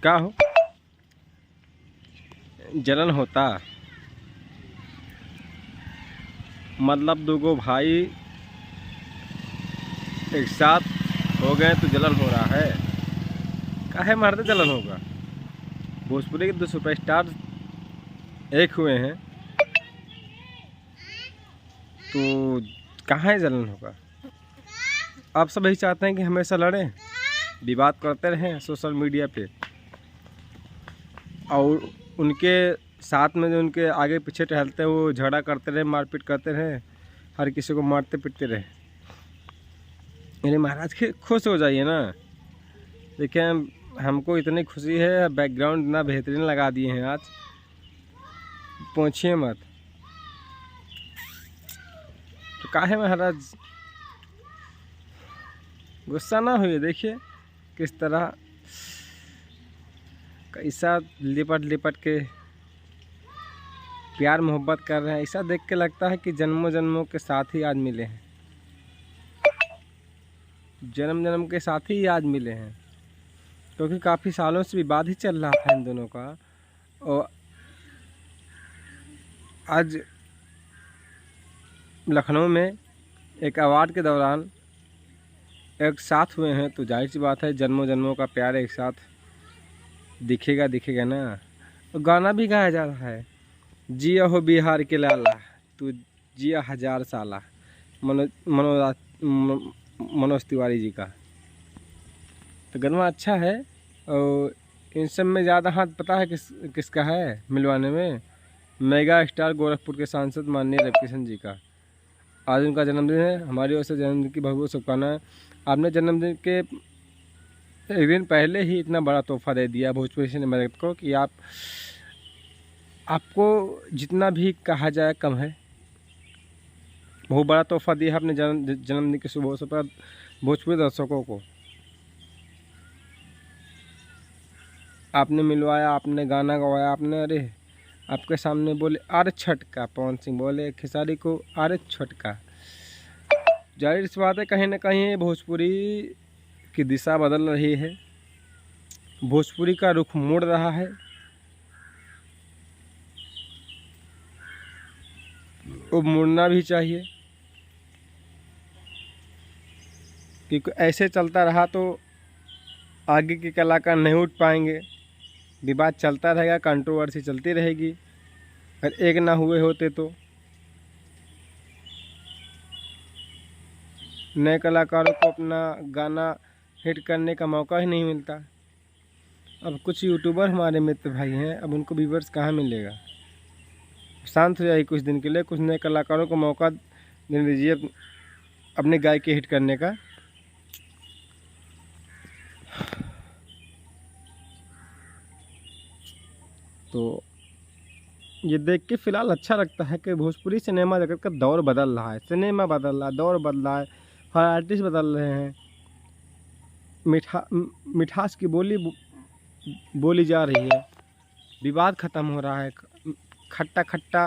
क्या हो जलन होता, मतलब दो भाई एक साथ हो गए तो जलन हो रहा है। काहे मारते जलन होगा। भोजपुरी के दो सुपरस्टार एक हुए हैं तो कहाँ जलन होगा। आप सब यही चाहते हैं कि हमेशा लड़ें, विवाद करते रहें सोशल मीडिया पे, और उनके साथ में जो उनके आगे पीछे टहलते हैं वो झगड़ा करते रहे, मारपीट करते रहे, हर किसी को मारते पीटते रहे। मेरे महाराज के खुश हो जाइए ना। देखिए हमको इतनी खुशी है, बैकग्राउंड इतना बेहतरीन लगा दिए हैं आज, पूछिए मत। तो काहे महाराज गुस्सा ना हुए। देखिए किस तरह कैसा लिपट लिपट के प्यार मोहब्बत कर रहे हैं। ऐसा देख के लगता है कि जन्मों जन्मों के साथ ही आज मिले हैं, जन्म जन्म के साथ ही आज मिले हैं। क्योंकि काफ़ी सालों से विवाद ही चल रहा था इन दोनों का, और आज लखनऊ में एक अवार्ड के दौरान एक साथ हुए हैं, तो जाहिर सी बात है जन्मों जन्मों का प्यार एक साथ दिखेगा ना। और गाना भी गाया जा रहा है, जिया हो बिहार के लाला तू जिया 1000 साला, मनोज तिवारी जी का। तो गाना अच्छा है। और इन सब में ज़्यादा हाथ पता है किसका है मिलवाने में? मेगा स्टार गोरखपुर के सांसद माननीय रविकिशन जी का। आज उनका जन्मदिन है। हमारी ओर से जन्मदिन की बहुत बहुत शुभकामनाएं। आपने जन्मदिन के एक दिन पहले ही इतना बड़ा तोहफा दे दिया भोजपुरी सिनेमा जगत को कि आपको जितना भी कहा जाए कम है। बहुत बड़ा तोहफा दिया आपने जन्मदिन के शुभ अवसर पर भोजपुरी दर्शकों को। आपने मिलवाया, आपने गाना गवाया, आपने अरे आपके सामने बोले अरे छटका, पवन सिंह बोले खेसारी को अरे छटका। जाहिर सी बात है कहीं ना कहीं भोजपुरी की दिशा बदल रही है, भोजपुरी का रुख मोड़ रहा है। वो मुड़ना भी चाहिए, क्योंकि ऐसे चलता रहा तो आगे के कलाकार नहीं उठ पाएंगे। विवाद चलता रहेगा, कंट्रोवर्सी चलती रहेगी। अगर एक ना हुए होते तो नए कलाकारों को अपना गाना हिट करने का मौका ही नहीं मिलता। अब कुछ यूट्यूबर हमारे मित्र भाई हैं, अब उनको व्यूवर्स कहाँ मिलेगा। शांत हो जाइए कुछ दिन के लिए, कुछ नए कलाकारों को मौका दे दीजिए अपने गायकी हिट करने का। तो ये देख के फ़िलहाल अच्छा लगता है कि भोजपुरी सिनेमा जगत का दौर बदल रहा है, सिनेमा बदल रहा है, दौर बदल रहा है, हर आर्टिस्ट बदल रहे हैं। मिठास की बोली जा रही है, विवाद ख़त्म हो रहा है, खट्टा खट्टा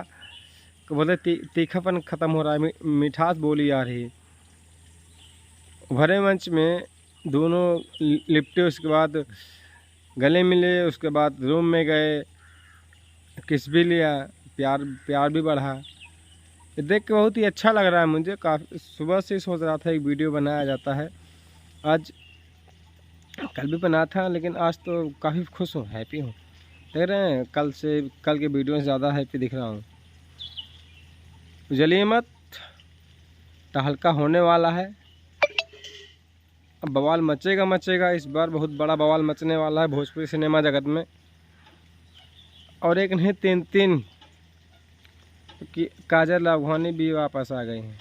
बोले तीखापन ख़त्म हो रहा है, मिठास बोली आ रही है। भरे मंच में दोनों लिपटे, उसके बाद गले मिले, उसके बाद रूम में गए, किस भी लिया, प्यार भी बढ़ा। ये देख के बहुत ही अच्छा लग रहा है मुझे। काफ़ी सुबह से सोच रहा था एक वीडियो बनाया जाता है, आज कल भी बना था, लेकिन आज तो काफ़ी खुश हूँ, हैप्पी हूँ। देख रहे हैं कल के वीडियो से ज़्यादा हैप्पी दिख रहा हूँ। जलिए मत, तहलका होने वाला है। अब बवाल मचेगा। इस बार बहुत बड़ा बवाल मचने वाला है भोजपुरी सिनेमा जगत में। और एक नहीं तीन कि काजल राघवानी भी वापस आ गई हैं,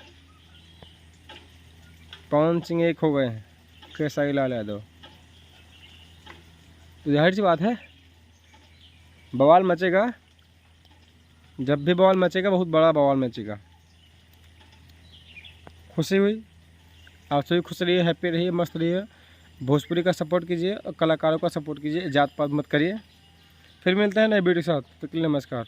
पवन सिंह एक हो गए हैं, खेसारी लाल यादव। तो जाहिर सी बात है बवाल मचेगा। जब भी बवाल मचेगा बहुत बड़ा बवाल मचेगा। खुशी हुई, आप सभी खुश रहिए, हैप्पी रहिए, मस्त रहिए। भोजपुरी का सपोर्ट कीजिए और कलाकारों का सपोर्ट कीजिए, जात पात मत करिए। फिर मिलते हैं नए वीडियो के साथ। तो नमस्कार।